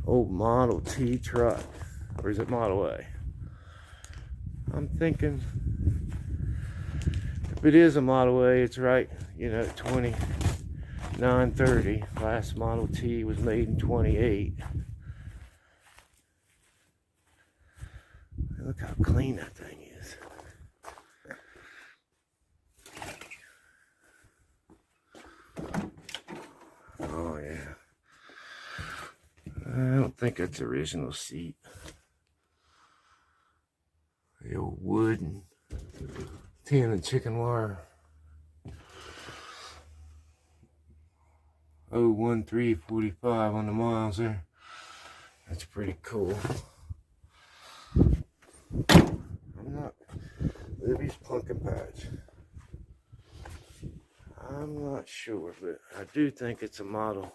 old Model T truck. Or is it Model A? I'm thinking if it is a Model A, it's right, you know, 2930. Last Model T was made in 28. Look how clean that thing is. Oh yeah. I don't think that's the original seat. The old wood and tin and chicken wire. 01345 on the miles there. That's pretty cool. I'm not Libby's pumpkin patch. I'm not sure, but I do think it's a Model